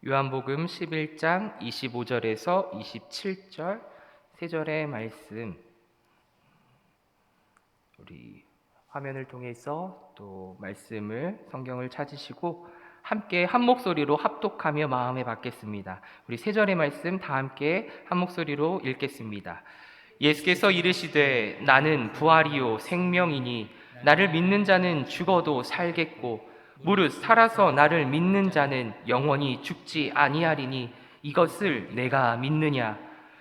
요한복음 11장 25절에서 27절 세 절의 말씀, 우리 화면을 통해서 또 말씀을 성경을 찾으시고 함께 한 목소리로 합독하며 마음에 받겠습니다. 우리 세 절의 말씀 다 함께 한 목소리로 읽겠습니다. 예수께서 이르시되 나는 부활이요 생명이니 나를 믿는 자는 죽어도 살겠고 무릇 살아서 나를 믿는 자는 영원히 죽지 아니하리니 이것을 내가 믿느냐.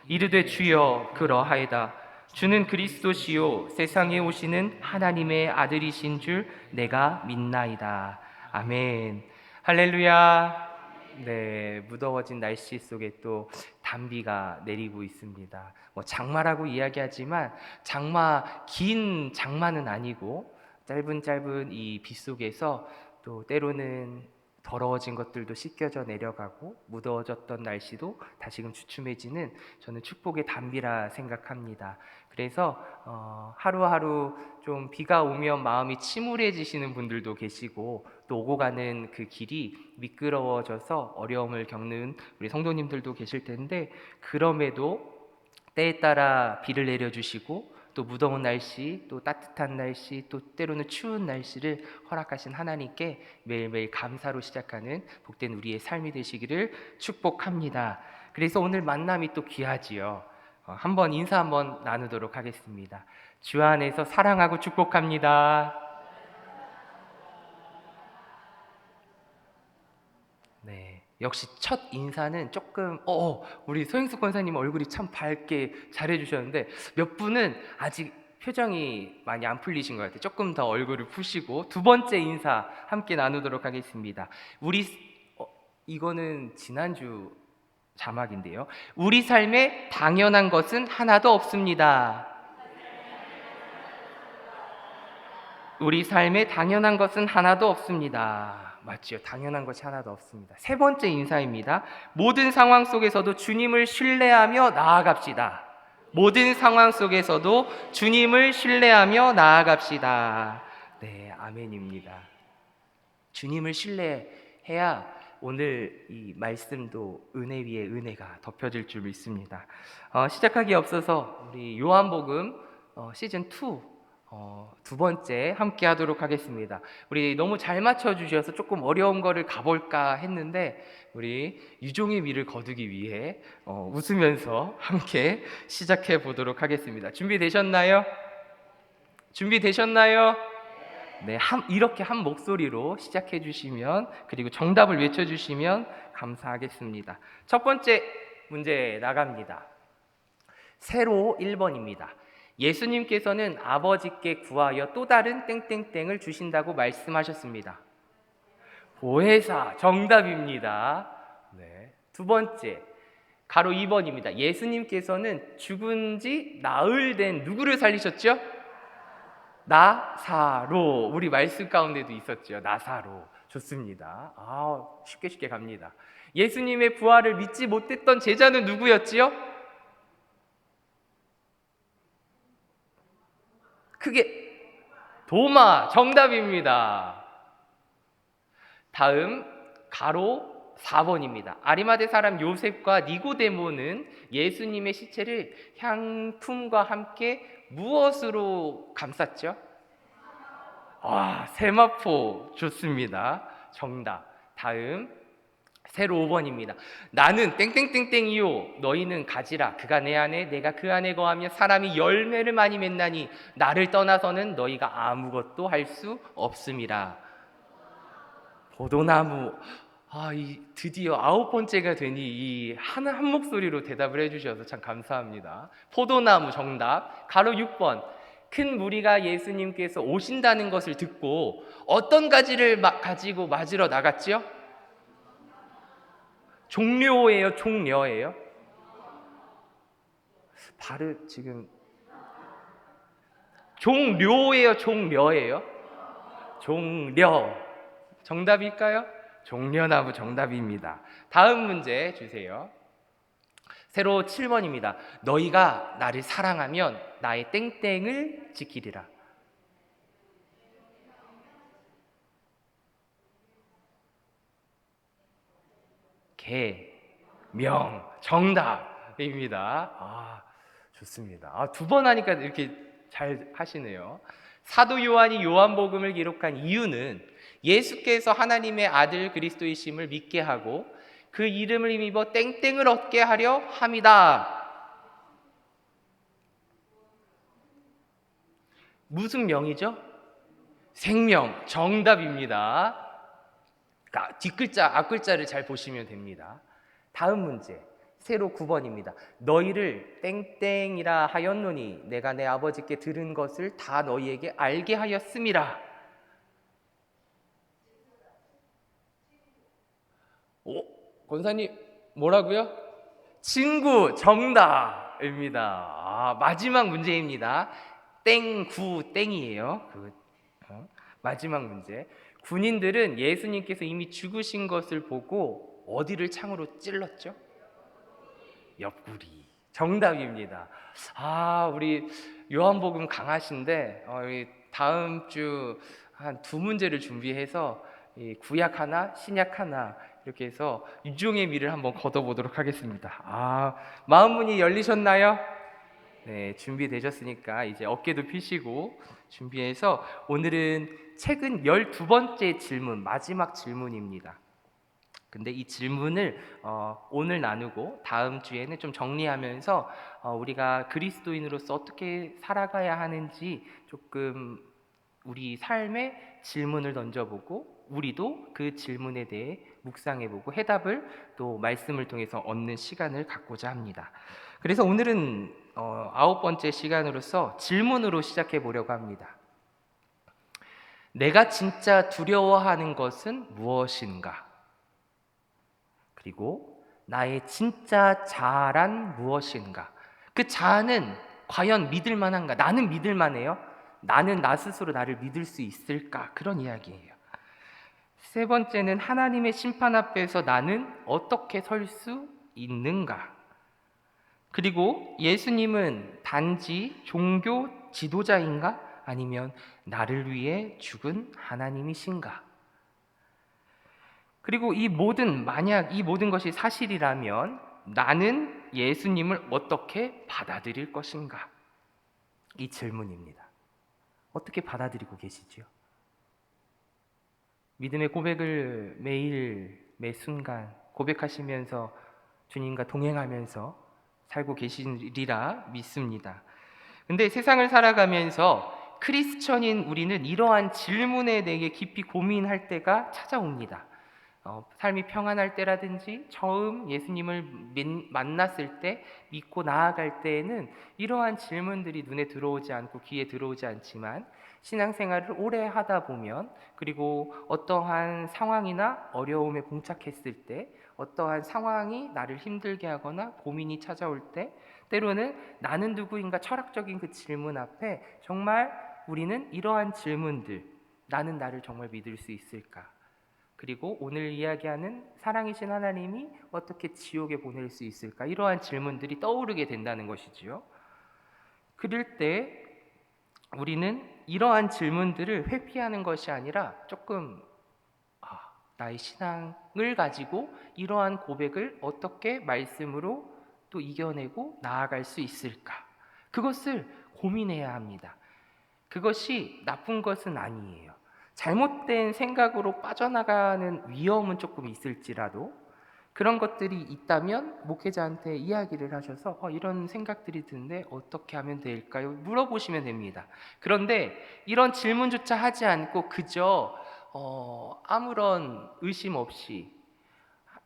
이르되 주여 그러하이다. 주는 그리스도시요 세상에 오시는 하나님의 아들이신 줄 내가 믿나이다. 아멘. 할렐루야. 네, 무더워진 날씨 속에 또 단비가 내리고 있습니다. 장마라고 이야기하지만 긴 장마는 아니고 짧은 이 비 속에서 또 때로는 더러워진 것들도 씻겨져 내려가고 무더워졌던 날씨도 다시금 주춤해지는, 저는 축복의 단비라 생각합니다. 그래서 하루하루 좀 비가 오면 마음이 침울해지시는 분들도 계시고 또 오고 가는 그 길이 미끄러워져서 어려움을 겪는 우리 성도님들도 계실 텐데, 그럼에도 때에 따라 비를 내려주시고 또 무더운 날씨, 또 따뜻한 날씨, 또 때로는 추운 날씨를 허락하신 하나님께 매일매일 감사로 시작하는 복된 우리의 삶이 되시기를 축복합니다. 그래서 오늘 만남이 또 귀하지요. 한번 인사 한번 나누도록 하겠습니다. 주 안에서 사랑하고 축복합니다. 네, 역시 첫 인사는 조금 우리 소영숙 권사님 얼굴이 참 밝게 잘해주셨는데 몇 분은 아직 표정이 많이 안 풀리신 것 같아요. 조금 더 얼굴을 푸시고 두 번째 인사 함께 나누도록 하겠습니다. 이거는 지난주 자막인데요. 우리 삶에 당연한 것은 하나도 없습니다. 우리 삶에 당연한 것은 하나도 없습니다. 맞지요? 당연한 것이 하나도 없습니다. 세 번째 인사입니다. 모든 상황 속에서도 주님을 신뢰하며 나아갑시다. 모든 상황 속에서도 주님을 신뢰하며 나아갑시다. 네, 아멘입니다. 주님을 신뢰해야 오늘 이 말씀도 은혜 위에 은혜가 덮여질 줄 믿습니다. 시작하기에 앞서서 우리 요한복음 시즌 2 두 번째 함께 하도록 하겠습니다. 우리 너무 잘 맞춰주셔서 조금 어려운 거를 가볼까 했는데 우리 유종의 미를 거두기 위해 웃으면서 함께 시작해 보도록 하겠습니다. 준비되셨나요? 준비되셨나요? 네, 이렇게 한 목소리로 시작해 주시면, 그리고 정답을 외쳐 주시면 감사하겠습니다. 첫 번째 문제 나갑니다. 세로 1번입니다. 예수님께서는 아버지께 구하여 또 다른 땡땡땡을 주신다고 말씀하셨습니다. 보혜사, 정답입니다. 네. 두 번째, 가로 2번입니다. 예수님께서는 죽은 지 나흘 된 누구를 살리셨죠? 나사로. 우리 말씀 가운데도 있었죠. 나사로. 좋습니다. 쉽게 갑니다. 예수님의 부활을 믿지 못했던 제자는 누구였지요? 크게 도마. 정답입니다. 다음 가로 4번입니다. 아리마대 사람 요셉과 니고데모는 예수님의 시체를 향품과 함께 무엇으로 감쌌죠? 세마포. 좋습니다. 정답. 다음 세로 5번입니다. 나는 땡땡땡땡이요 너희는 가지라. 그가 내 안에 내가 그 안에 거하며 사람이 열매를 많이 맺나니 나를 떠나서는 너희가 아무것도 할 수 없음이라. 포도나무. 드디어 9번째가 되니 이 한 목소리로 대답을 해주셔서 참 감사합니다. 포도나무. 정답. 가로 6번. 큰 무리가 예수님께서 오신다는 것을 듣고 어떤 가지를 가지고 맞으러 나갔지요? 종려예요, 종려예요? 발음 지금 종료예요, 종려예요? 종려. 정답일까요? 종려나무. 정답입니다. 다음 문제 주세요. 세로 7번입니다. 너희가 나를 사랑하면 나의 땡땡을 지키리라. 계명 정답입니다. 좋습니다. 두 번 하니까 이렇게 잘 하시네요. 사도 요한이 요한복음을 기록한 이유는 예수께서 하나님의 아들 그리스도이심을 믿게 하고 그 이름을 힘입어 땡땡을 얻게 하려 함이다. 무슨 명이죠? 생명, 정답입니다. 그러니까 뒷글자, 앞글자를 잘 보시면 됩니다. 다음 문제, 세로 9번입니다. 너희를 땡땡이라 하였노니 내가 내 아버지께 들은 것을 다 너희에게 알게 하였음이라. 권사님 뭐라고요? 친구, 정답입니다. 마지막 문제입니다. 땡구 땡이에요. 마지막 문제. 군인들은 예수님께서 이미 죽으신 것을 보고 어디를 창으로 찔렀죠? 옆구리. 정답입니다. 우리 요한복음 강하신데 우리 다음 주 한 두 문제를 준비해서 구약 하나, 신약 하나 이렇게 해서 유종의 미를 한번 걷어보도록 하겠습니다. 마음 문이 열리셨나요? 네, 준비되셨으니까 이제 어깨도 펴시고 준비해서 오늘은 책은 12번째 질문, 마지막 질문입니다. 근데 이 질문을 오늘 나누고 다음 주에는 좀 정리하면서 우리가 그리스도인으로서 어떻게 살아가야 하는지 조금 우리 삶에 질문을 던져보고 우리도 그 질문에 대해 묵상해보고 해답을 또 말씀을 통해서 얻는 시간을 갖고자 합니다. 그래서 오늘은 9번째 시간으로서 질문으로 시작해 보려고 합니다. 내가 진짜 두려워하는 것은 무엇인가? 그리고 나의 진짜 자아란 무엇인가? 그 자아는 과연 믿을 만한가? 나는 믿을 만해요? 나는 나 스스로 나를 믿을 수 있을까? 그런 이야기예요. 세 번째는 하나님의 심판 앞에서 나는 어떻게 설 수 있는가? 그리고 예수님은 단지 종교 지도자인가? 아니면 나를 위해 죽은 하나님이신가? 그리고 만약 이 모든 것이 사실이라면 나는 예수님을 어떻게 받아들일 것인가? 이 질문입니다. 어떻게 받아들이고 계시지요? 믿음의 고백을 매일 매 순간 고백하시면서 주님과 동행하면서 살고 계시리라 믿습니다. 근데 세상을 살아가면서 크리스천인 우리는 이러한 질문에 대해 깊이 고민할 때가 찾아옵니다. 삶이 평안할 때라든지 처음 예수님을 만났을 때 믿고 나아갈 때에는 이러한 질문들이 눈에 들어오지 않고 귀에 들어오지 않지만 신앙생활을 오래 하다 보면 그리고 어떠한 상황이나 어려움에 봉착했을 때 어떠한 상황이 나를 힘들게 하거나 고민이 찾아올 때 때로는 나는 누구인가 철학적인 그 질문 앞에 정말 우리는 이러한 질문들 나는 나를 정말 믿을 수 있을까? 그리고 오늘 이야기하는 사랑이신 하나님이 어떻게 지옥에 보낼 수 있을까? 이러한 질문들이 떠오르게 된다는 것이지요. 그럴 때 우리는 이러한 질문들을 회피하는 것이 아니라 조금 나의 신앙을 가지고 이러한 고백을 어떻게 말씀으로 또 이겨내고 나아갈 수 있을까? 그것을 고민해야 합니다. 그것이 나쁜 것은 아니에요. 잘못된 생각으로 빠져나가는 위험은 조금 있을지라도 그런 것들이 있다면 목회자한테 이야기를 하셔서 이런 생각들이 드는데 어떻게 하면 될까요? 물어보시면 됩니다. 그런데 이런 질문조차 하지 않고 그저 아무런 의심 없이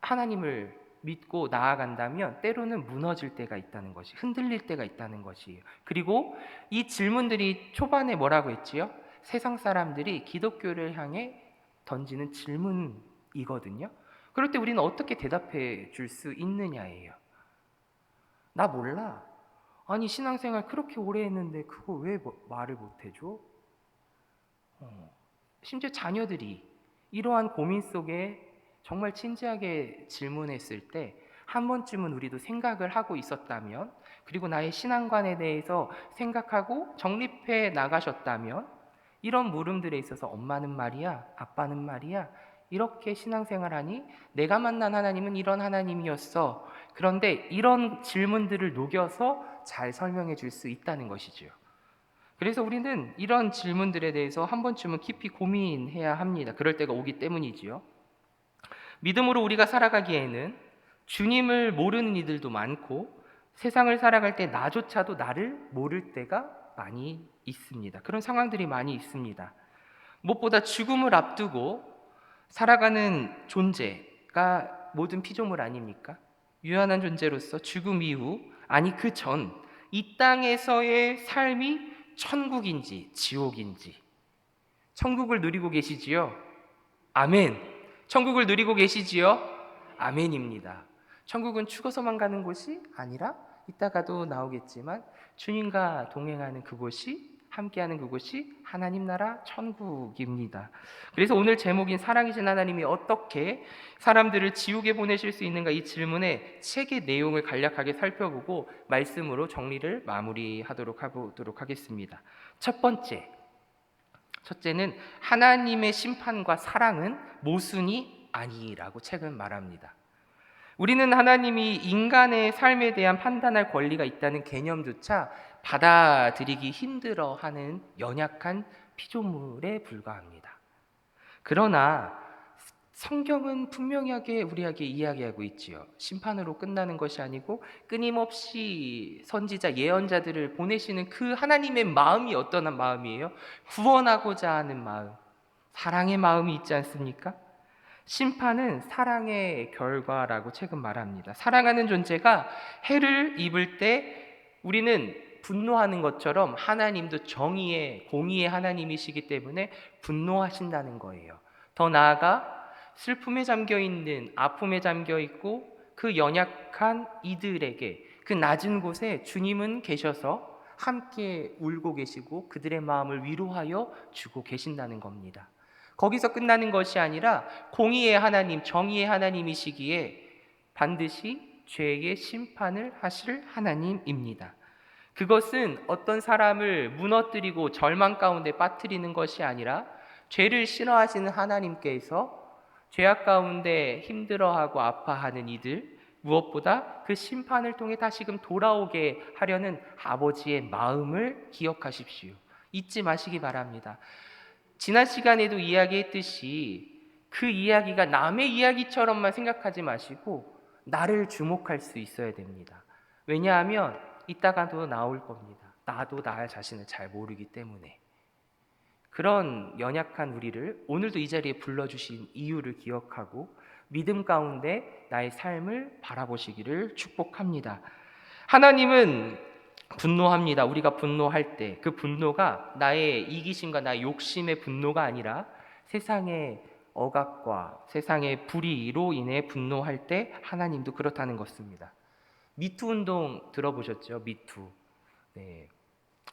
하나님을 믿고 나아간다면 때로는 무너질 때가 있다는 것이, 흔들릴 때가 있다는 것이에요. 그리고 이 질문들이 초반에 뭐라고 했지요? 세상 사람들이 기독교를 향해 던지는 질문이거든요. 그럴 때 우리는 어떻게 대답해 줄 수 있느냐예요. 나 몰라. 아니 신앙생활 그렇게 오래 했는데 그거 왜 말을 못 해줘? 심지어 자녀들이 이러한 고민 속에 정말 진지하게 질문했을 때 한 번쯤은 우리도 생각을 하고 있었다면 그리고 나의 신앙관에 대해서 생각하고 정립해 나가셨다면 이런 물음들에 있어서 엄마는 말이야, 아빠는 말이야 이렇게 신앙생활하니 내가 만난 하나님은 이런 하나님이었어. 그런데 이런 질문들을 녹여서 잘 설명해 줄 수 있다는 것이죠. 그래서 우리는 이런 질문들에 대해서 한 번쯤은 깊이 고민해야 합니다. 그럴 때가 오기 때문이지요. 믿음으로 우리가 살아가기에는 주님을 모르는 이들도 많고 세상을 살아갈 때 나조차도 나를 모를 때가 많이 있습니다. 그런 상황들이 많이 있습니다. 무엇보다 죽음을 앞두고 살아가는 존재가 모든 피조물 아닙니까? 유한한 존재로서 죽음 이후, 아니 그 전, 이 땅에서의 삶이 천국인지 지옥인지, 천국을 누리고 계시지요? 아멘. 천국을 누리고 계시지요? 아멘입니다. 천국은 죽어서만 가는 곳이 아니라 이따가도 나오겠지만 주님과 동행하는 그곳이, 함께하는 그곳이 하나님 나라 천국입니다. 그래서 오늘 제목인 사랑이신 하나님이 어떻게 사람들을 지옥에 보내실 수 있는가, 이 질문에 책의 내용을 간략하게 살펴보고 말씀으로 정리를 마무리하도록 하겠습니다. 첫째는 하나님의 심판과 사랑은 모순이 아니라고 책은 말합니다. 우리는 하나님이 인간의 삶에 대한 판단할 권리가 있다는 개념조차 받아들이기 힘들어하는 연약한 피조물에 불과합니다. 그러나 성경은 분명하게 우리에게 이야기하고 있지요. 심판으로 끝나는 것이 아니고 끊임없이 선지자, 예언자들을 보내시는 그 하나님의 마음이 어떤 마음이에요? 구원하고자 하는 마음, 사랑의 마음이 있지 않습니까? 심판은 사랑의 결과라고 책은 말합니다. 사랑하는 존재가 해를 입을 때 우리는 분노하는 것처럼 하나님도 정의의, 공의의 하나님이시기 때문에 분노하신다는 거예요. 더 나아가 슬픔에 잠겨있는, 아픔에 잠겨있고 그 연약한 이들에게 그 낮은 곳에 주님은 계셔서 함께 울고 계시고 그들의 마음을 위로하여 주고 계신다는 겁니다. 거기서 끝나는 것이 아니라 공의의 하나님, 정의의 하나님이시기에 반드시 죄의 심판을 하실 하나님입니다. 그것은 어떤 사람을 무너뜨리고 절망 가운데 빠뜨리는 것이 아니라 죄를 싫어하시는 하나님께서 죄악 가운데 힘들어하고 아파하는 이들, 무엇보다 그 심판을 통해 다시금 돌아오게 하려는 아버지의 마음을 기억하십시오. 잊지 마시기 바랍니다. 지난 시간에도 이야기했듯이 그 이야기가 남의 이야기처럼만 생각하지 마시고 나를 주목할 수 있어야 됩니다. 왜냐하면 이따가도 나올 겁니다. 나도 나 자신을 잘 모르기 때문에. 그런 연약한 우리를 오늘도 이 자리에 불러주신 이유를 기억하고 믿음 가운데 나의 삶을 바라보시기를 축복합니다. 하나님은 분노합니다. 우리가 분노할 때 그 분노가 나의 이기심과 나의 욕심의 분노가 아니라 세상의 억압과 세상의 불의로 인해 분노할 때 하나님도 그렇다는 것입니다. 미투 운동 들어보셨죠? 미투. 네.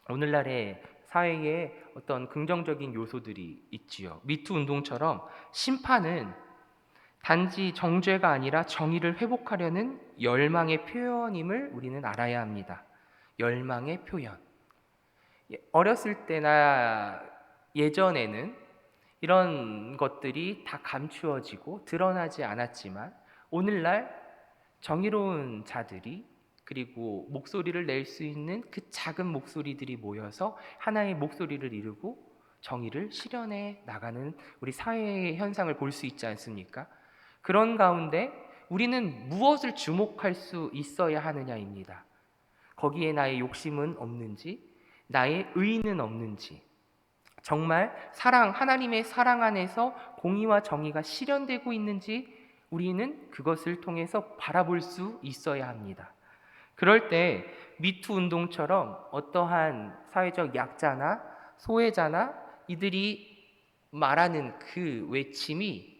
오늘날의 사회에 어떤 긍정적인 요소들이 있지요. 미투 운동처럼 심판은 단지 정죄가 아니라 정의를 회복하려는 열망의 표현임을 우리는 알아야 합니다. 열망의 표현. 어렸을 때나 예전에는 이런 것들이 다 감추어지고 드러나지 않았지만 오늘날 정의로운 자들이, 그리고 목소리를 낼 수 있는 그 작은 목소리들이 모여서 하나의 목소리를 이루고 정의를 실현해 나가는 우리 사회의 현상을 볼 수 있지 않습니까? 그런 가운데 우리는 무엇을 주목할 수 있어야 하느냐입니다. 거기에 나의 욕심은 없는지, 나의 의는 없는지, 정말 하나님의 사랑 안에서 공의와 정의가 실현되고 있는지 우리는 그것을 통해서 바라볼 수 있어야 합니다. 그럴 때 미투 운동처럼 어떠한 사회적 약자나 소외자나 이들이 말하는 그 외침이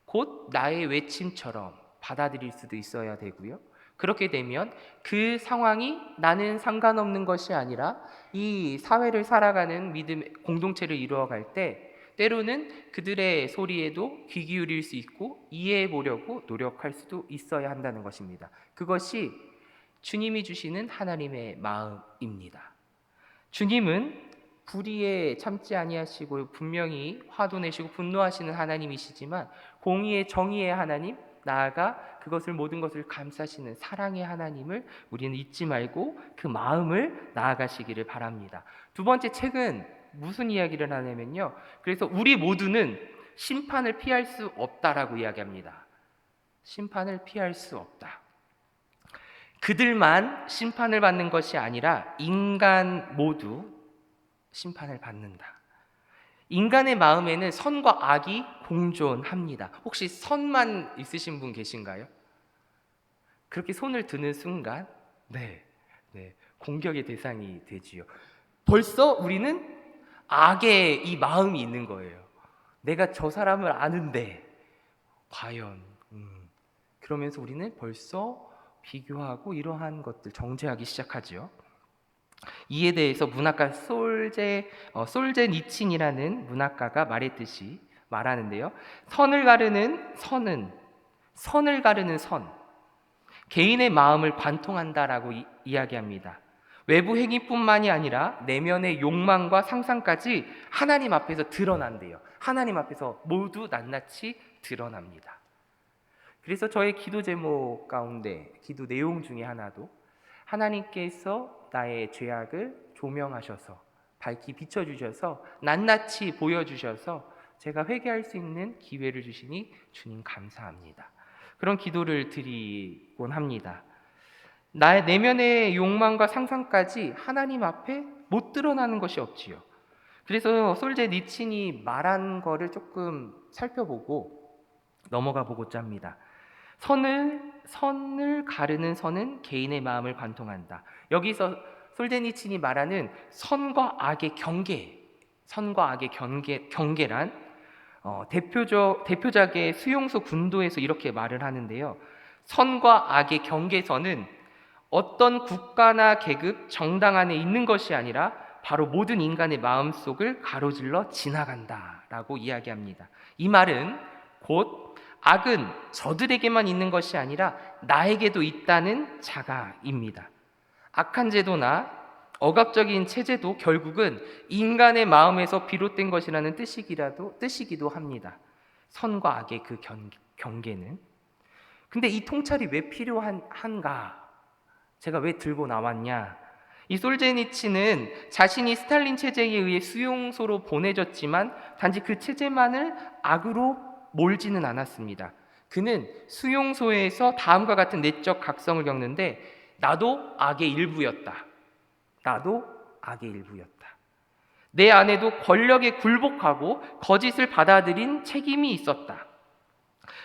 곧 나의 외침처럼 받아들일 수도 있어야 되고요. 그렇게 되면 그 상황이 나는 상관없는 것이 아니라 이 사회를 살아가는 믿음 공동체를 이루어갈 때 때로는 그들의 소리에도 귀 기울일 수 있고 이해해 보려고 노력할 수도 있어야 한다는 것입니다. 그것이 주님이 주시는 하나님의 마음입니다. 주님은 불의에 참지 아니하시고 분명히 화도 내시고 분노하시는 하나님이시지만 공의의 정의의 하나님, 나아가 그것을 모든 것을 감싸시는 사랑의 하나님을 우리는 잊지 말고 그 마음을 나아가시기를 바랍니다. 두 번째 책은 무슨 이야기를 하냐면요, 그래서 우리 모두는 심판을 피할 수 없다라고 이야기합니다. 심판을 피할 수 없다. 그들만 심판을 받는 것이 아니라 인간 모두 심판을 받는다. 인간의 마음에는 선과 악이 공존합니다. 혹시 선만 있으신 분 계신가요? 그렇게 손을 드는 순간 네, 공격의 대상이 되지요. 벌써 우리는 악의 이 마음이 있는 거예요. 내가 저 사람을 아는데 과연 그러면서 우리는 벌써 비교하고 이러한 것들 정죄하기 시작하죠. 이에 대해서 문학가 솔제니친이라는 문학가가 말하는데요. 선을 가르는 선, 개인의 마음을 관통한다라고 이야기합니다. 외부 행위뿐만이 아니라 내면의 욕망과 상상까지 하나님 앞에서 드러난대요. 하나님 앞에서 모두 낱낱이 드러납니다. 그래서 저의 기도 제목 가운데 기도 내용 중에 하나도 하나님께서 나의 죄악을 조명하셔서 밝히 비춰주셔서 낱낱이 보여주셔서 제가 회개할 수 있는 기회를 주시니 주님 감사합니다. 그런 기도를 드리곤 합니다. 나의 내면의 욕망과 상상까지 하나님 앞에 못 드러나는 것이 없지요. 그래서 솔제니친이 말한 거를 조금 살펴보고 넘어가 보고자 합니다. 선을 가르는 선은 개인의 마음을 관통한다. 여기서 솔제니친이 말하는 선과 악의 경계란 대표작의 수용소 군도에서 이렇게 말을 하는데요. 선과 악의 경계선은 어떤 국가나 계급, 정당 안에 있는 것이 아니라 바로 모든 인간의 마음속을 가로질러 지나간다라고 이야기합니다. 이 말은 곧 악은 저들에게만 있는 것이 아니라 나에게도 있다는 자가입니다. 악한 제도나 억압적인 체제도 결국은 인간의 마음에서 비롯된 것이라는 뜻이기도 합니다. 선과 악의 그 경계는. 근데 이 통찰이 왜 필요한가? 제가 왜 들고 나왔냐? 이 솔제니치는 자신이 스탈린 체제에 의해 수용소로 보내졌지만 단지 그 체제만을 악으로 몰지는 않았습니다. 그는 수용소에서 다음과 같은 내적 각성을 겪는데 나도 악의 일부였다. 내 안에도 권력에 굴복하고 거짓을 받아들인 책임이 있었다.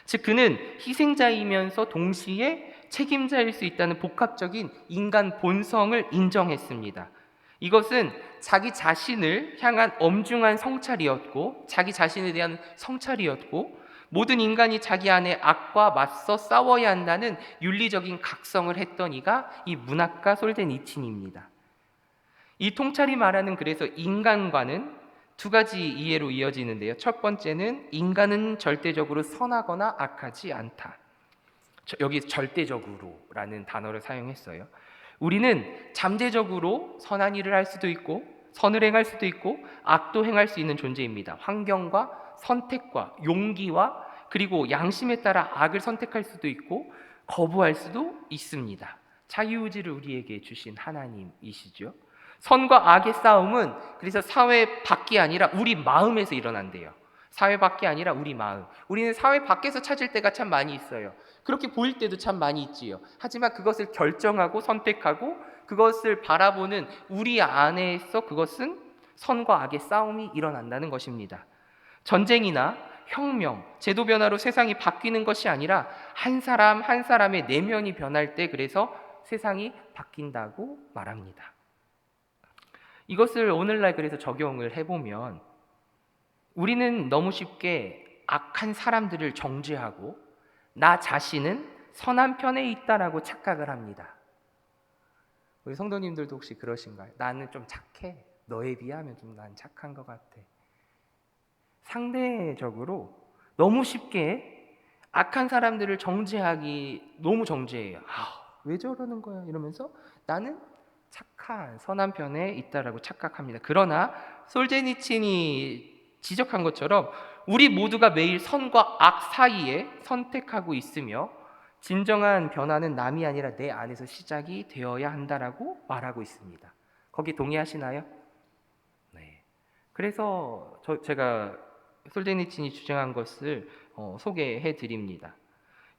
즉 그는 희생자이면서 동시에 책임자일 수 있다는 복합적인 인간 본성을 인정했습니다. 이것은 자기 자신을 향한 엄중한 성찰이었고 자기 자신에 대한 성찰이었고 모든 인간이 자기 안에 악과 맞서 싸워야 한다는 윤리적인 각성을 했던 이가 이 문학가 솔제니친입니다. 이 통찰이 말하는 그래서 인간과는 두 가지 이해로 이어지는데요. 첫 번째는 인간은 절대적으로 선하거나 악하지 않다. 여기 절대적으로라는 단어를 사용했어요. 우리는 잠재적으로 선한 일을 할 수도 있고 선을 행할 수도 있고 악도 행할 수 있는 존재입니다. 환경과 선택과 용기와 그리고 양심에 따라 악을 선택할 수도 있고 거부할 수도 있습니다. 자유의지를 우리에게 주신 하나님이시죠. 선과 악의 싸움은 그래서 사회 밖이 아니라 우리 마음에서 일어난대요. 사회 밖이 아니라 우리 마음. 우리는 사회 밖에서 찾을 때가 참 많이 있어요. 그렇게 보일 때도 참 많이 있지요. 하지만 그것을 결정하고 선택하고 그것을 바라보는 우리 안에서 그것은 선과 악의 싸움이 일어난다는 것입니다. 전쟁이나 혁명, 제도 변화로 세상이 바뀌는 것이 아니라 한 사람 한 사람의 내면이 변할 때 그래서 세상이 바뀐다고 말합니다. 이것을 오늘날 그래서 적용을 해보면 우리는 너무 쉽게 악한 사람들을 정죄하고 나 자신은 선한 편에 있다라고 착각을 합니다. 우리 성도님들도 혹시 그러신가요? 나는 좀 착해. 너에 비하면 좀 난 착한 것 같아. 상대적으로 너무 쉽게 악한 사람들을 정죄하기 너무 정죄해요. 왜 저러는 거야? 이러면서 나는 착한 선한 편에 있다라고 착각합니다. 그러나 솔제니친이 지적한 것처럼 우리 모두가 매일 선과 악 사이에 선택하고 있으며 진정한 변화는 남이 아니라 내 안에서 시작이 되어야 한다라고 말하고 있습니다. 거기 동의하시나요? 네. 그래서 제가 솔제니친이 주장한 것을 소개해 드립니다.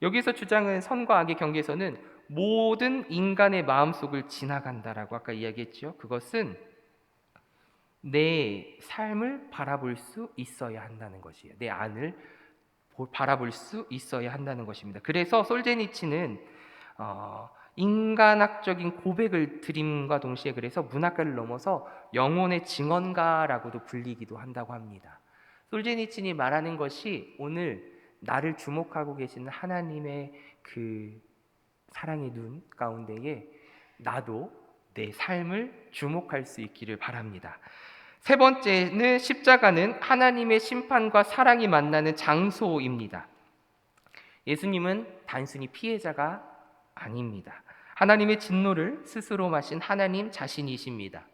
여기서 주장은 선과 악의 경계에서는 모든 인간의 마음속을 지나간다라고 아까 이야기했죠. 그것은 내 삶을 바라볼 수 있어야 한다는 것이에요. 내 안을 바라볼 수 있어야 한다는 것입니다. 그래서 솔제니치는 인간학적인 고백을 드림과 동시에 그래서 문학가를 넘어서 영혼의 증언가라고도 불리기도 한다고 합니다. 솔제니친이 말하는 것이 오늘 나를 주목하고 계시는 하나님의 그 사랑의 눈 가운데에 나도 내 삶을 주목할 수 있기를 바랍니다. 세 번째는 십자가는 하나님의 심판과 사랑이 만나는 장소입니다. 예수님은 단순히 피해자가 아닙니다. 하나님의 진노를 스스로 마신 하나님 자신이십니다.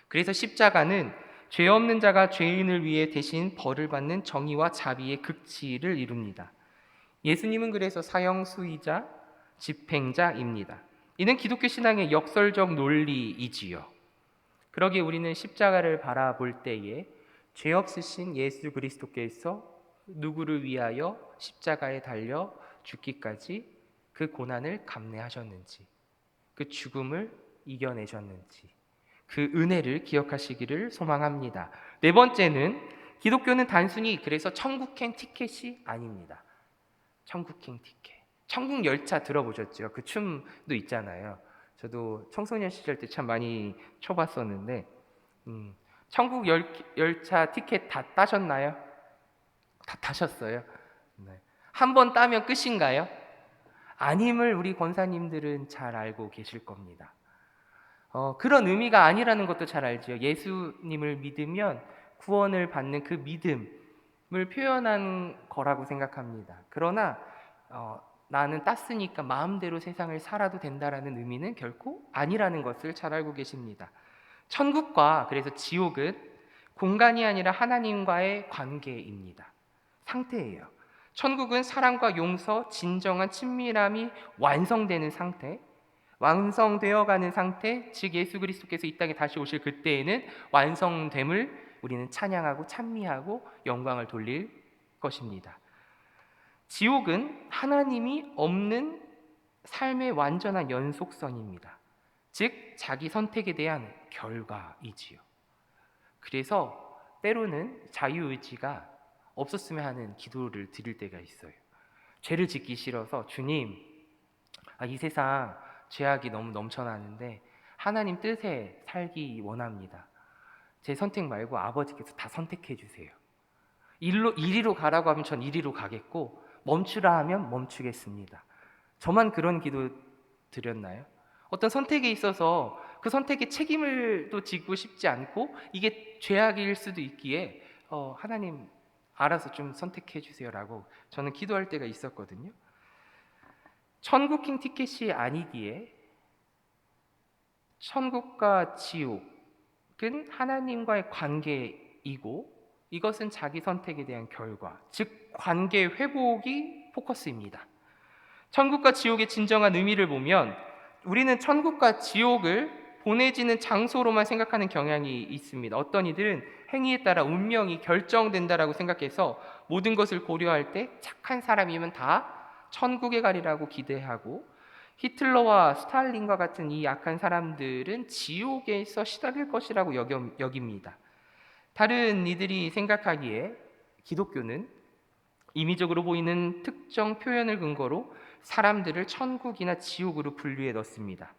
그래서 십자가는 죄 없는 자가 죄인을 위해 대신 벌을 받는 정의와 자비의 극치를 이룹니다. 예수님은 그래서 사형수이자 집행자입니다. 이는 기독교 신앙의 역설적 논리이지요. 그러기에 우리는 십자가를 바라볼 때에 죄 없으신 예수 그리스도께서 누구를 위하여 십자가에 달려 죽기까지 그 고난을 감내하셨는지, 그 죽음을 이겨내셨는지, 그 은혜를 기억하시기를 소망합니다. 네 번째는 기독교는 단순히 그래서 천국행 티켓이 아닙니다. 천국행 티켓. 천국 열차 들어보셨죠? 그 춤도 있잖아요. 저도 청소년 시절 때 참 많이 춰봤었는데 천국 열차 티켓 다 따셨나요? 다 타셨어요? 네. 한 번 따면 끝인가요? 아님을 우리 권사님들은 잘 알고 계실 겁니다. 그런 의미가 아니라는 것도 잘 알죠. 예수님을 믿으면 구원을 받는 그 믿음을 표현한 거라고 생각합니다. 그러나 나는 땄으니까 마음대로 세상을 살아도 된다라는 의미는 결코 아니라는 것을 잘 알고 계십니다. 천국과 그래서 지옥은 공간이 아니라 하나님과의 관계입니다. 상태예요. 천국은 사랑과 용서, 진정한 친밀함이 완성되는 상태, 완성되어 가는 상태, 즉 예수 그리스도께서 이 땅에 다시 오실 그때에는 완성됨을 우리는 찬양하고 찬미하고 영광을 돌릴 것입니다. 지옥은 하나님이 없는 삶의 완전한 연속선입니다. 즉 자기 선택에 대한 결과이지요. 그래서 때로는 자유의지가 없었으면 하는 기도를 드릴 때가 있어요. 죄를 짓기 싫어서 주님, 이 세상 죄악이 너무 넘쳐나는데 하나님 뜻에 살기 원합니다. 제 선택 말고 아버지께서 다 선택해 주세요. 이리로 가라고 하면 전 이리로 가겠고 멈추라 하면 멈추겠습니다. 저만 그런 기도 드렸나요? 어떤 선택에 있어서 그 선택에 책임을 또 지고 싶지 않고 이게 죄악일 수도 있기에 하나님 알아서 좀 선택해 주세요라고 저는 기도할 때가 있었거든요. 천국행 티켓이 아니기에 천국과 지옥은 하나님과의 관계이고 이것은 자기 선택에 대한 결과, 즉 관계 회복이 포커스입니다. 천국과 지옥의 진정한 의미를 보면 우리는 천국과 지옥을 보내지는 장소로만 생각하는 경향이 있습니다. 어떤 이들은 행위에 따라 운명이 결정된다라고 생각해서 모든 것을 고려할 때 착한 사람이면 다 천국에 가리라고 기대하고 히틀러와 스탈린과 같은 이 악한 사람들은 지옥에서 시달릴 것이라고 여깁니다. 다른 이들이 생각하기에 기독교는 임의적으로 보이는 특정 표현을 근거로 사람들을 천국이나 지옥으로 분류해 넣습니다.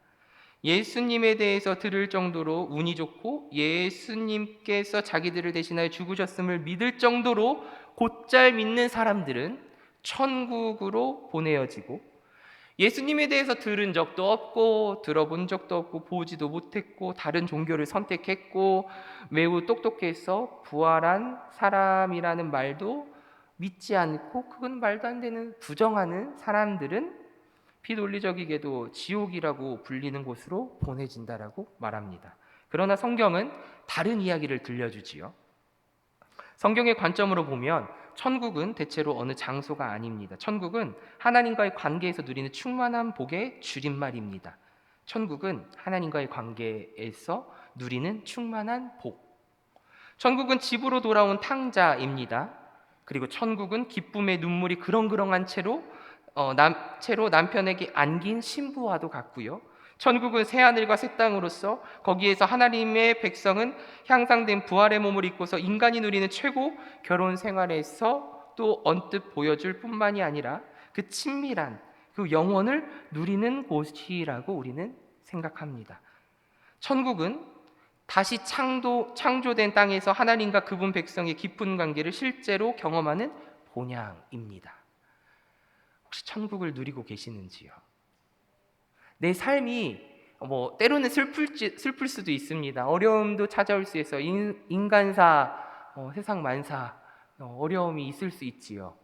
예수님에 대해서 들을 정도로 운이 좋고 예수님께서 자기들을 대신하여 죽으셨음을 믿을 정도로 곧잘 믿는 사람들은 천국으로 보내어지고 예수님에 대해서 들은 적도 없고 들어본 적도 없고 보지도 못했고 다른 종교를 선택했고 매우 똑똑해서 부활한 사람이라는 말도 믿지 않고 그건 말도 안 되는 부정하는 사람들은 비논리적이게도 지옥이라고 불리는 곳으로 보내진다라고 말합니다. 그러나 성경은 다른 이야기를 들려주지요. 성경의 관점으로 보면 천국은 대체로 어느 장소가 아닙니다. 천국은 하나님과의 관계에서 누리는 충만한 복의 줄임말입니다. 천국은 하나님과의 관계에서 누리는 충만한 복. 천국은 집으로 돌아온 탕자입니다. 그리고 천국은 기쁨의 눈물이 그렁그렁한 채로 남편에게 안긴 신부와도 같고요. 천국은 새하늘과 새 땅으로서 거기에서 하나님의 백성은 향상된 부활의 몸을 입고서 인간이 누리는 최고 결혼 생활에서 또 언뜻 보여줄 뿐만이 아니라 그 친밀한 그 영원을 누리는 곳이라고 우리는 생각합니다. 천국은 다시 창조된 땅에서 하나님과 그분 백성의 깊은 관계를 실제로 경험하는 본향입니다. 혹시 천국을 누리고 계시는지요? 내 삶이 때로는 슬플 수도 있습니다. 어려움도 찾아올 수 있어. 인간사, 세상 만사 어려움이 있을 수 있지요.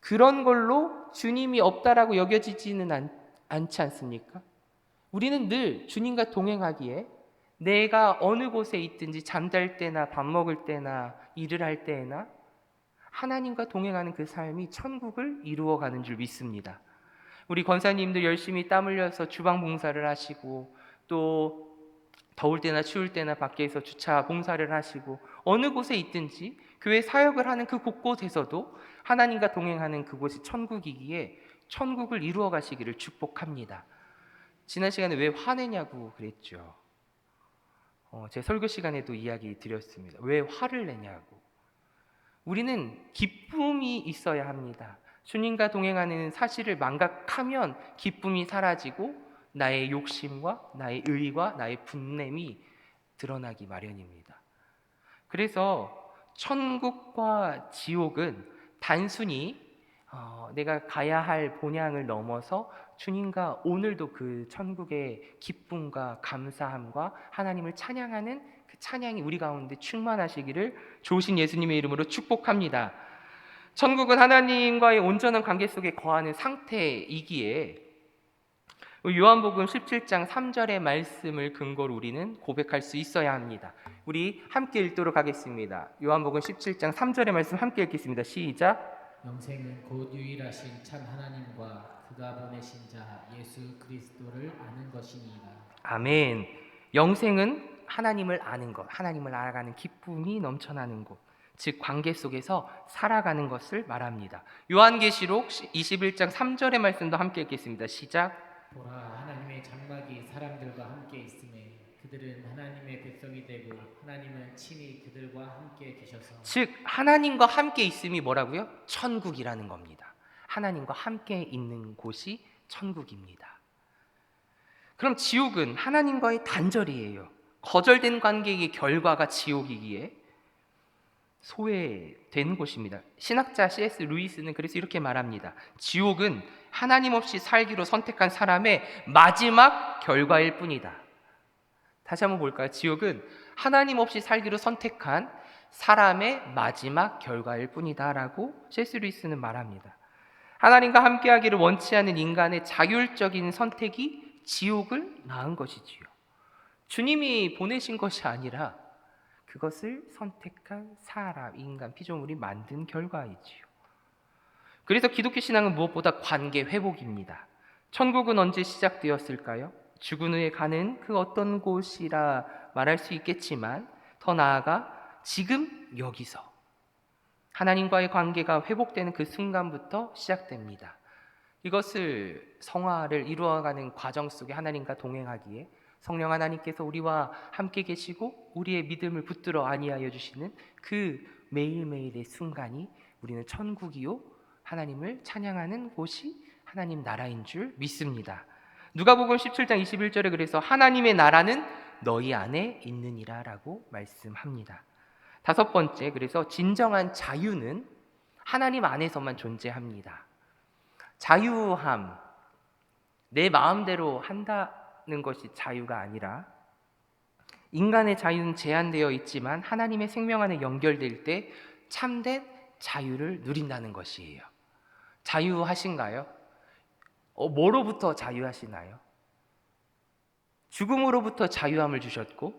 그런 걸로 주님이 없다라고 여겨지지는 않지 않습니까? 우리는 늘 주님과 동행하기에 내가 어느 곳에 있든지 잠잘 때나 밥 먹을 때나 일을 할 때나 하나님과 동행하는 그 삶이 천국을 이루어가는 줄 믿습니다. 우리 권사님들 열심히 땀 흘려서 주방 봉사를 하시고 또 더울 때나 추울 때나 밖에서 주차 봉사를 하시고 어느 곳에 있든지 교회 사역을 하는 그 곳곳에서도 하나님과 동행하는 그곳이 천국이기에 천국을 이루어 가시기를 축복합니다. 지난 시간에 왜 화내냐고 그랬죠. 제 설교 시간에도 이야기 드렸습니다. 왜 화를 내냐고. 우리는 기쁨이 있어야 합니다. 주님과 동행하는 사실을 망각하면 기쁨이 사라지고 나의 욕심과 나의 의와 나의 분냄이 드러나기 마련입니다. 그래서 천국과 지옥은 단순히 내가 가야 할 본향을 넘어서 주님과 오늘도 그 천국의 기쁨과 감사함과 하나님을 찬양하는 그 찬양이 우리 가운데 충만하시기를 좋으신 예수님의 이름으로 축복합니다. 천국은 하나님과의 온전한 관계 속에 거하는 상태이기에 요한복음 17장 3절의 말씀을 근거로 우리는 고백할 수 있어야 합니다. 우리 함께 읽도록 하겠습니다. 요한복음 17장 3절의 말씀 함께 읽겠습니다. 시작. 영생은 곧 유일하신 참 하나님과 그가 보내신 자 예수 그리스도를 아는 것이니라. 아멘. 영생은 하나님을 아는 것, 하나님을 알아가는 기쁨이 넘쳐나는 곳, 즉 관계 속에서 살아가는 것을 말합니다. 요한계시록 21장 3절의 말씀도 함께 읽겠습니다. 시작. 보라, 하나님의 장막이 사람들과 함께 있음에 그들은 하나님의 백성이 되고 하나님은 친히 그들과 함께 계셔서. 즉 하나님과 함께 있음이 뭐라고요? 천국이라는 겁니다. 하나님과 함께 있는 곳이 천국입니다. 그럼 지옥은 하나님과의 단절이에요. 거절된 관계의 결과가 지옥이기에 소외된 곳입니다. 신학자 C.S. 루이스는 그래서 이렇게 말합니다. 지옥은 하나님 없이 살기로 선택한 사람의 마지막 결과일 뿐이다. 다시 한번 볼까요? 지옥은 하나님 없이 살기로 선택한 사람의 마지막 결과일 뿐이다 라고 C.S. 루이스는 말합니다. 하나님과 함께하기를 원치 않는 인간의 자율적인 선택이 지옥을 낳은 것이지요. 주님이 보내신 것이 아니라 그것을 선택한 사람, 인간, 피조물이 만든 결과이지요. 그래서 기독교 신앙은 무엇보다 관계 회복입니다. 천국은 언제 시작되었을까요? 죽은 후에 가는 그 어떤 곳이라 말할 수 있겠지만 더 나아가 지금 여기서 하나님과의 관계가 회복되는 그 순간부터 시작됩니다. 이것을 성화를 이루어가는 과정 속에 하나님과 동행하기에 성령 하나님께서 우리와 함께 계시고 우리의 믿음을 붙들어 안위하여 주시는 그 매일매일의 순간이 우리는 천국이요 하나님을 찬양하는 곳이 하나님 나라인 줄 믿습니다. 누가복음 17장 21절에 그래서 하나님의 나라는 너희 안에 있느니라 라고 말씀합니다. 다섯 번째, 그래서 진정한 자유는 하나님 안에서만 존재합니다. 자유함, 내 마음대로 한다는 것이 자유가 아니라 인간의 자유는 제한되어 있지만 하나님의 생명 안에 연결될 때 참된 자유를 누린다는 것이에요. 자유하신가요? 뭐로부터 자유하시나요? 죽음으로부터 자유함을 주셨고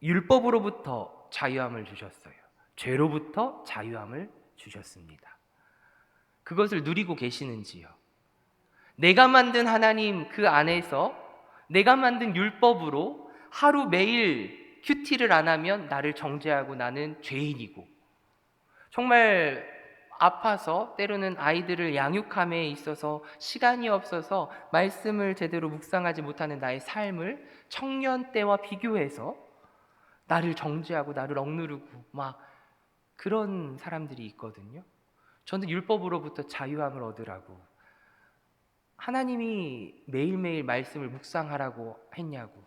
율법으로부터 자유함을 주셨어요. 죄로부터 자유함을 주셨습니다. 그것을 누리고 계시는지요? 내가 만든 하나님 그 안에서 내가 만든 율법으로 하루 매일 큐티를 안 하면 나를 정죄하고 나는 죄인이고, 정말 아파서 때로는 아이들을 양육함에 있어서 시간이 없어서 말씀을 제대로 묵상하지 못하는 나의 삶을 청년 때와 비교해서 나를 정죄하고 나를 억누르고 막 그런 사람들이 있거든요. 저는 율법으로부터 자유함을 얻으라고, 하나님이 매일매일 말씀을 묵상하라고 했냐고,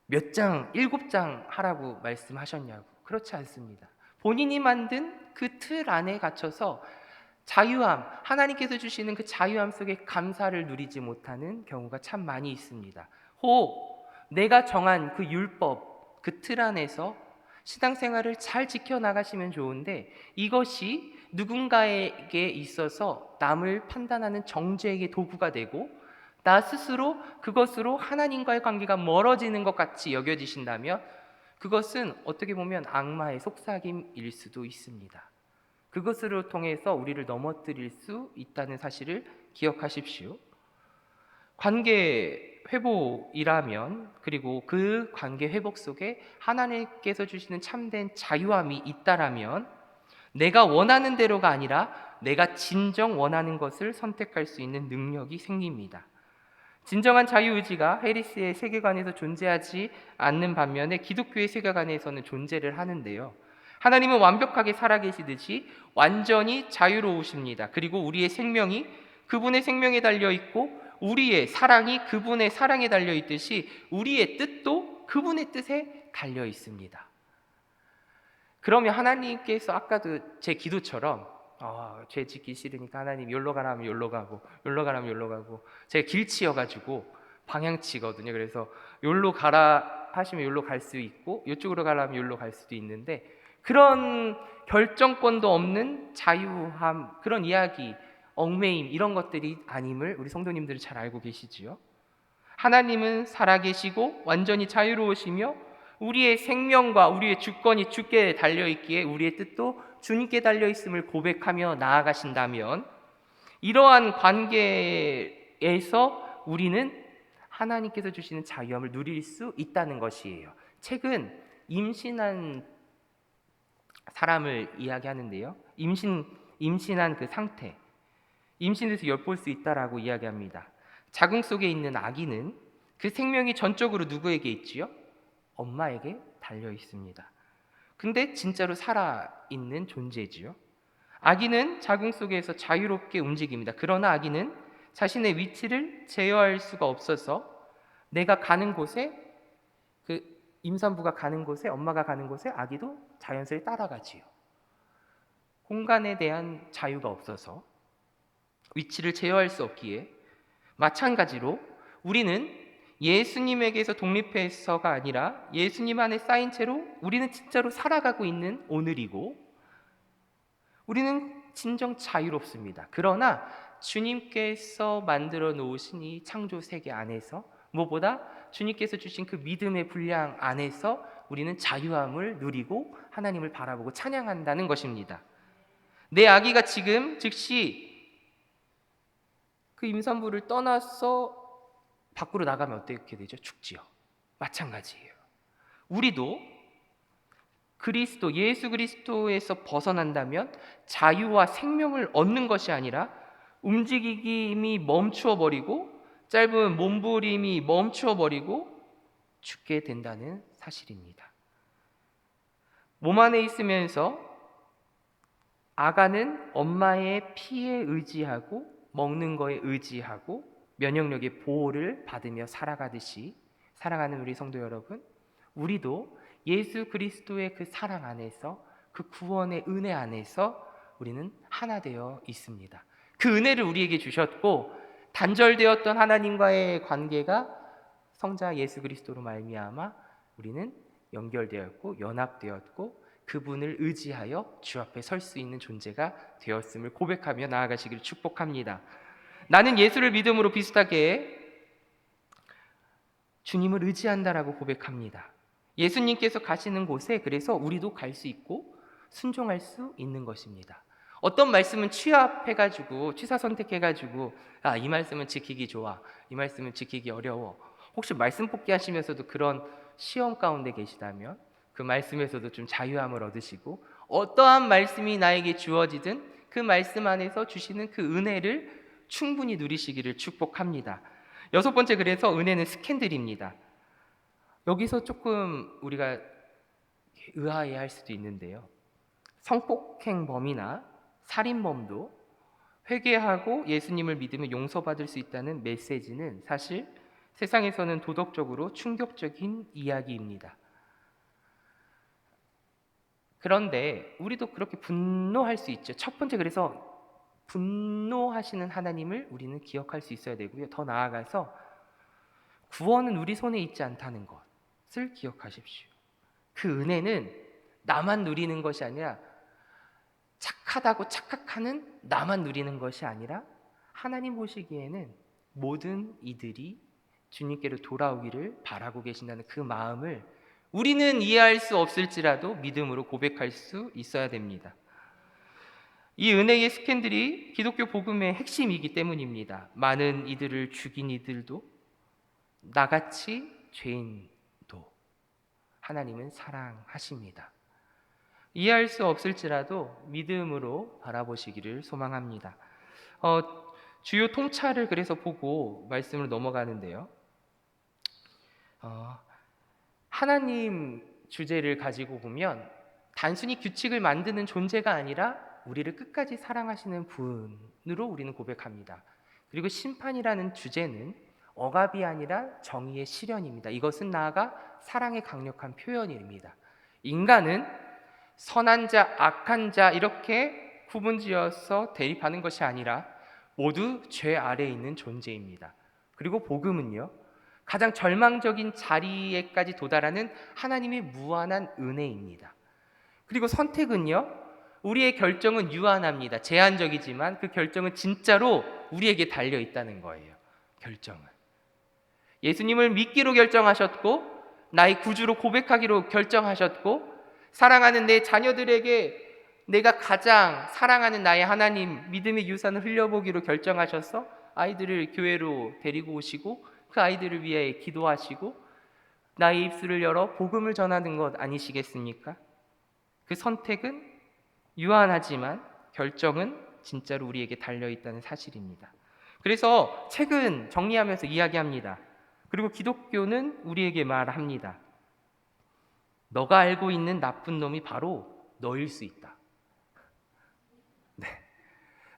몇 장, 7장 하라고 말씀하셨냐고. 그렇지 않습니다. 본인이 만든 그 틀 안에 갇혀서 자유함, 하나님께서 주시는 그 자유함 속에 감사를 누리지 못하는 경우가 참 많이 있습니다. 내가 정한 그 율법, 그 틀 안에서 신앙생활을 잘 지켜나가시면 좋은데, 이것이 누군가에게 있어서 남을 판단하는 정죄의 도구가 되고 나 스스로 그것으로 하나님과의 관계가 멀어지는 것 같이 여겨지신다면 그것은 어떻게 보면 악마의 속삭임일 수도 있습니다. 그것으로 통해서 우리를 넘어뜨릴 수 있다는 사실을 기억하십시오. 관계 회복이라면, 그리고 그 관계 회복 속에 하나님께서 주시는 참된 자유함이 있다라면, 내가 원하는 대로가 아니라 내가 진정 원하는 것을 선택할 수 있는 능력이 생깁니다. 진정한 자유의지가 해리스의 세계관에서 존재하지 않는 반면에 기독교의 세계관에서는 존재를 하는데요. 하나님은 완벽하게 살아계시듯이 완전히 자유로우십니다. 그리고 우리의 생명이 그분의 생명에 달려있고 우리의 사랑이 그분의 사랑에 달려있듯이 우리의 뜻도 그분의 뜻에 달려있습니다. 그러면 하나님께서 아까도 제 기도처럼 죄 짓기 싫으니까 하나님 여기로 가라 하면 여기로 가고, 여기로 가라 하면 여기로 가고, 제가 길치여가지고 방향치거든요. 그래서 여기로 가라 하시면 여기로 갈 수 있고, 이쪽으로 가라 하면 여기로 갈 수도 있는데, 그런 결정권도 없는 자유함, 그런 이야기, 얽매임, 이런 것들이 아님을 우리 성도님들은 잘 알고 계시지요. 하나님은 살아계시고 완전히 자유로우시며 우리의 생명과 우리의 주권이 주께 달려있기에 우리의 뜻도 주님께 달려있음을 고백하며 나아가신다면, 이러한 관계에서 우리는 하나님께서 주시는 자유함을 누릴 수 있다는 것이에요. 책은 임신한 사람을 이야기하는데요, 임신한 그 상태, 임신해서 엿볼 수 있다라고 이야기합니다. 자궁 속에 있는 아기는 그 생명이 전적으로 누구에게 있지요? 엄마에게 달려 있습니다. 근데 진짜로 살아있는 존재지요. 아기는 자궁 속에서 자유롭게 움직입니다. 그러나 아기는 자신의 위치를 제어할 수가 없어서 내가 가는 곳에, 그 임산부가 가는 곳에, 엄마가 가는 곳에 아기도 자연스레 따라가지요. 공간에 대한 자유가 없어서 위치를 제어할 수 없기에, 마찬가지로 우리는 예수님에게서 독립해서가 아니라 예수님 안에 쌓인 채로 우리는 진짜로 살아가고 있는 오늘이고, 우리는 진정 자유롭습니다. 그러나 주님께서 만들어 놓으신 이 창조 세계 안에서, 무엇보다 주님께서 주신 그 믿음의 분량 안에서 우리는 자유함을 누리고 하나님을 바라보고 찬양한다는 것입니다. 내 아기가 지금 즉시 그 임산부를 떠나서 밖으로 나가면 어떻게 되죠? 죽지요. 마찬가지예요. 우리도 그리스도, 예수 그리스도에서 벗어난다면 자유와 생명을 얻는 것이 아니라 움직임이 멈추어 버리고 짧은 몸부림이 멈추어 버리고 죽게 된다는 사실입니다. 몸 안에 있으면서 아가는 엄마의 피에 의지하고 먹는 거에 의지하고 면역력의 보호를 받으며 살아가듯이, 사랑하는 우리 성도 여러분, 우리도 예수 그리스도의 그 사랑 안에서, 그 구원의 은혜 안에서 우리는 하나 되어 있습니다. 그 은혜를 우리에게 주셨고, 단절되었던 하나님과의 관계가 성자 예수 그리스도로 말미암아 우리는 연결되었고 연합되었고 그분을 의지하여 주 앞에 설 수 있는 존재가 되었음을 고백하며 나아가시기를 축복합니다. 나는 예수를 믿음으로 비슷하게 주님을 의지한다라고 고백합니다. 예수님께서 가시는 곳에 그래서 우리도 갈 수 있고 순종할 수 있는 것입니다. 어떤 말씀은 취합해가지고 취사 선택해가지고 이 말씀은 지키기 좋아, 이 말씀은 지키기 어려워. 혹시 말씀 뽑기 하시면서도 그런 시험 가운데 계시다면 그 말씀에서도 좀 자유함을 얻으시고 어떠한 말씀이 나에게 주어지든 그 말씀 안에서 주시는 그 은혜를 충분히 누리시기를 축복합니다. 여섯 번째, 그래서 은혜는 스캔들입니다. 여기서 조금 우리가 의아해할 수도 있는데요. 성폭행범이나 살인범도 회개하고 예수님을 믿으면 용서받을 수 있다는 메시지는 사실 세상에서는 도덕적으로 충격적인 이야기입니다. 그런데 우리도 그렇게 분노할 수 있죠. 첫 번째, 그래서 분노하시는 하나님을 우리는 기억할 수 있어야 되고요. 더 나아가서 구원은 우리 손에 있지 않다는 것을 기억하십시오. 그 은혜는 나만 누리는 것이 아니라 착하다고 착각하는 나만 누리는 것이 아니라 하나님 보시기에는 모든 이들이 주님께로 돌아오기를 바라고 계신다는 그 마음을 우리는 이해할 수 없을지라도 믿음으로 고백할 수 있어야 됩니다. 이 은혜의 스캔들이 기독교 복음의 핵심이기 때문입니다. 많은 이들을 죽인 이들도 나같이 죄인도 하나님은 사랑하십니다. 이해할 수 없을지라도 믿음으로 바라보시기를 소망합니다. 주요 통찰을 그래서 보고 말씀을 넘어가는데요. 하나님 주제를 가지고 보면 단순히 규칙을 만드는 존재가 아니라 우리를 끝까지 사랑하시는 분으로 우리는 고백합니다. 그리고 심판이라는 주제는 억압이 아니라 정의의 실현입니다. 이것은 나아가 사랑의 강력한 표현입니다. 인간은 선한 자, 악한 자 이렇게 구분지어서 대립하는 것이 아니라 모두 죄 아래에 있는 존재입니다. 그리고 복음은요, 가장 절망적인 자리에까지 도달하는 하나님의 무한한 은혜입니다. 그리고 선택은요, 우리의 결정은 유한합니다. 제한적이지만 그 결정은 진짜로 우리에게 달려 있다는 거예요. 결정은 예수님을 믿기로 결정하셨고 나의 구주로 고백하기로 결정하셨고 사랑하는 내 자녀들에게 내가 가장 사랑하는 나의 하나님 믿음의 유산을 흘려보기로 결정하셔서 아이들을 교회로 데리고 오시고 그 아이들을 위해 기도하시고 나의 입술을 열어 복음을 전하는 것 아니시겠습니까? 그 선택은 유한하지만 결정은 진짜로 우리에게 달려있다는 사실입니다. 그래서 책은 정리하면서 이야기합니다. 그리고 기독교는 우리에게 말합니다. 너가 알고 있는 나쁜 놈이 바로 너일 수 있다. 네.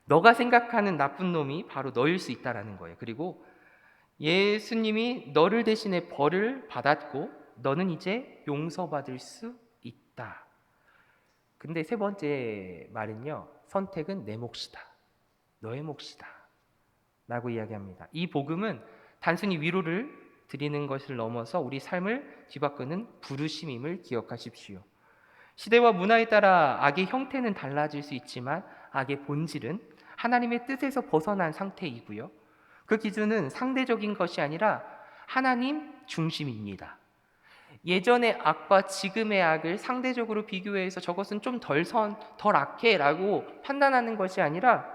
너가 생각하는 나쁜 놈이 바로 너일 수 있다라는 거예요. 그리고 예수님이 너를 대신해 벌을 받았고 너는 이제 용서받을 수 있다. 근데 세 번째 말은요. 선택은 내 몫이다. 너의 몫이다. 라고 이야기합니다. 이 복음은 단순히 위로를 드리는 것을 넘어서 우리 삶을 뒤바꾸는 부르심임을 기억하십시오. 시대와 문화에 따라 악의 형태는 달라질 수 있지만 악의 본질은 하나님의 뜻에서 벗어난 상태이고요. 그 기준은 상대적인 것이 아니라 하나님 중심입니다. 예전의 악과 지금의 악을 상대적으로 비교해서 저것은 좀 덜 악해라고 판단하는 것이 아니라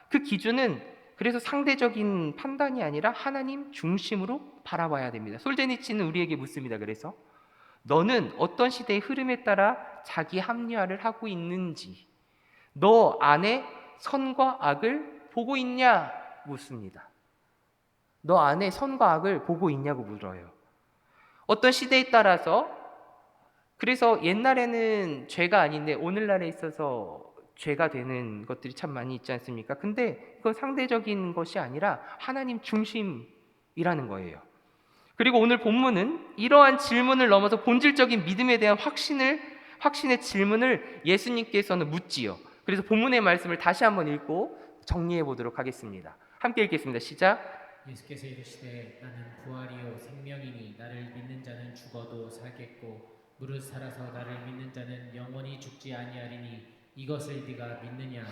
그 기준은 그래서 상대적인 판단이 아니라 하나님 중심으로 바라봐야 됩니다. 솔제니치는 우리에게 묻습니다. 그래서 너는 어떤 시대의 흐름에 따라 자기 합리화를 하고 있는지, 너 안에 선과 악을 보고 있냐 묻습니다. 너 안에 선과 악을 보고 있냐고 물어요. 어떤 시대에 따라서 그래서 옛날에는 죄가 아닌데 오늘날에 있어서 죄가 되는 것들이 참 많이 있지 않습니까? 근데 그건 상대적인 것이 아니라 하나님 중심이라는 거예요. 그리고 오늘 본문은 이러한 질문을 넘어서 본질적인 믿음에 대한 확신의 질문을 예수님께서는 묻지요. 그래서 본문의 말씀을 다시 한번 읽고 정리해 보도록 하겠습니다. 함께 읽겠습니다. 시작. 예수께서 이르시되 나는 부활이요 생명이니 나를 믿는 자는 죽어도 살겠고 무릇 살아서 나를 믿는 자는 영원히 죽지 아니하리니 이것을 네가 믿느냐?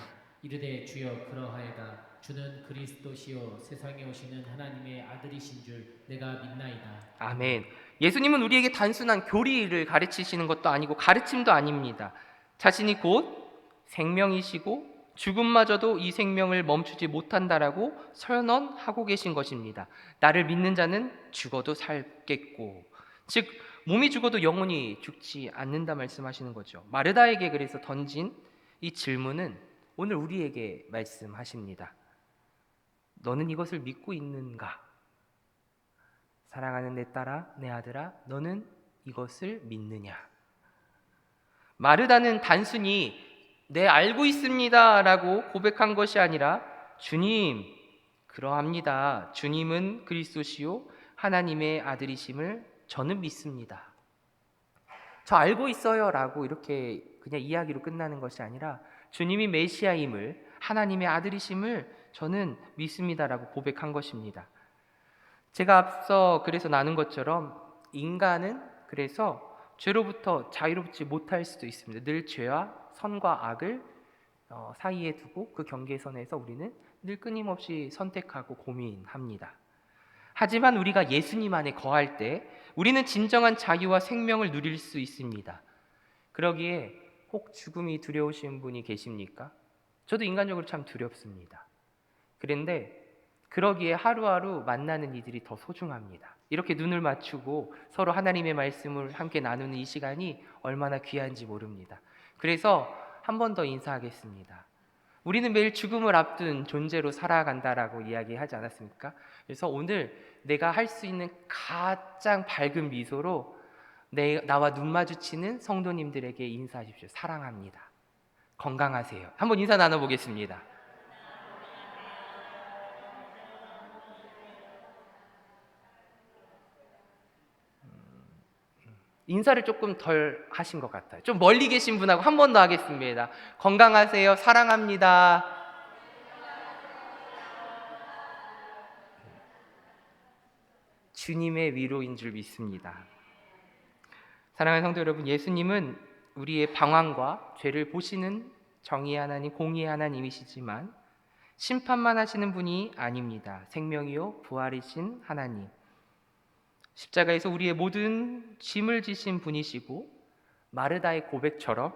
이르되 주여 그러하여다. 주는 그리스도시요 세상에 오시는 하나님의 아들이신 줄 내가 믿나이다. 아멘. 예수님은 우리에게 단순한 교리를 가르치시는 것도 아니고 가르침도 아닙니다. 자신이 곧 생명이시고 죽음마저도 이 생명을 멈추지 못한다라고 선언하고 계신 것입니다. 나를 믿는 자는 죽어도 살겠고, 즉 몸이 죽어도 영혼이 죽지 않는다 말씀하시는 거죠. 마르다에게 그래서 던진 이 질문은 오늘 우리에게 말씀하십니다. 너는 이것을 믿고 있는가? 사랑하는 내 딸아, 내 아들아, 너는 이것을 믿느냐? 마르다는 단순히 네, 알고 있습니다 라고 고백한 것이 아니라 주님, 그러합니다. 주님은 그리스도시요 하나님의 아들이심을 저는 믿습니다. 저 알고 있어요 라고 이렇게 그냥 이야기로 끝나는 것이 아니라 주님이 메시아임을, 하나님의 아들이심을 저는 믿습니다 라고 고백한 것입니다. 제가 앞서 그래서 나눈 것처럼 인간은 그래서 죄로부터 자유롭지 못할 수도 있습니다. 늘 죄와 선과 악을 사이에 두고 그 경계선에서 우리는 늘 끊임없이 선택하고 고민합니다. 하지만 우리가 예수님 안에 거할 때 우리는 진정한 자유와 생명을 누릴 수 있습니다. 그러기에 혹 죽음이 두려우신 분이 계십니까? 저도 인간적으로 참 두렵습니다. 그런데 그러기에 하루하루 만나는 이들이 더 소중합니다. 이렇게 눈을 맞추고 서로 하나님의 말씀을 함께 나누는 이 시간이 얼마나 귀한지 모릅니다. 그래서 한 번 더 인사하겠습니다. 우리는 매일 죽음을 앞둔 존재로 살아간다라고 이야기하지 않았습니까? 그래서 오늘 내가 할 수 있는 가장 밝은 미소로 나와 눈 마주치는 성도님들에게 인사하십시오. 사랑합니다. 건강하세요. 한번 인사 나눠보겠습니다. 인사를 조금 덜 하신 것 같아요. 좀 멀리 계신 분하고 한 번 더 하겠습니다. 건강하세요. 사랑합니다. 주님의 위로인 줄 믿습니다. 사랑하는 성도 여러분, 예수님은 우리의 방황과 죄를 보시는 정의의 하나님, 공의의 하나님이시지만 심판만 하시는 분이 아닙니다. 생명이요 부활이신 하나님, 십자가에서 우리의 모든 짐을 지신 분이시고 마르다의 고백처럼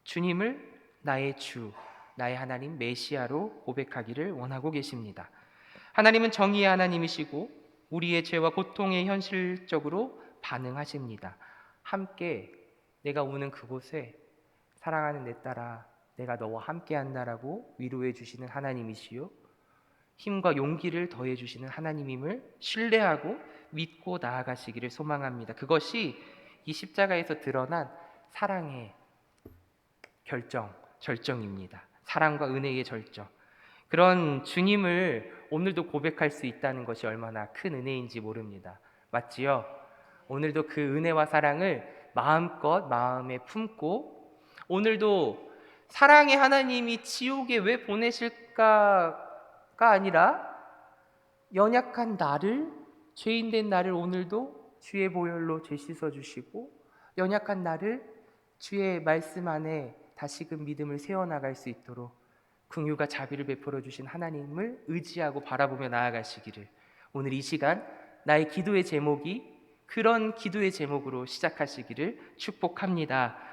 주님을 나의 주, 나의 하나님 메시아로 고백하기를 원하고 계십니다. 하나님은 정의의 하나님이시고 우리의 죄와 고통에 현실적으로 반응하십니다. 함께 내가 오는 그곳에 사랑하는 내 딸아, 내가 너와 함께 한다라고 위로해 주시는 하나님이시요 힘과 용기를 더해 주시는 하나님임을 신뢰하고 믿고 나아가시기를 소망합니다. 그것이 이 십자가에서 드러난 사랑의 절정입니다. 사랑과 은혜의 절정. 그런 주님을 오늘도 고백할 수 있다는 것이 얼마나 큰 은혜인지 모릅니다. 맞지요? 오늘도 그 은혜와 사랑을 마음껏 마음에 품고 오늘도 사랑의 하나님이 지옥에 왜 보내실까가 아니라 연약한 나를, 죄인된 나를 오늘도 주의 보혈로 죄 씻어주시고 연약한 나를 주의 말씀 안에 다시금 믿음을 세워나갈 수 있도록 긍휼과 자비를 베풀어 주신 하나님을 의지하고 바라보며 나아가시기를, 오늘 이 시간 나의 기도의 제목이 그런 기도의 제목으로 시작하시기를 축복합니다.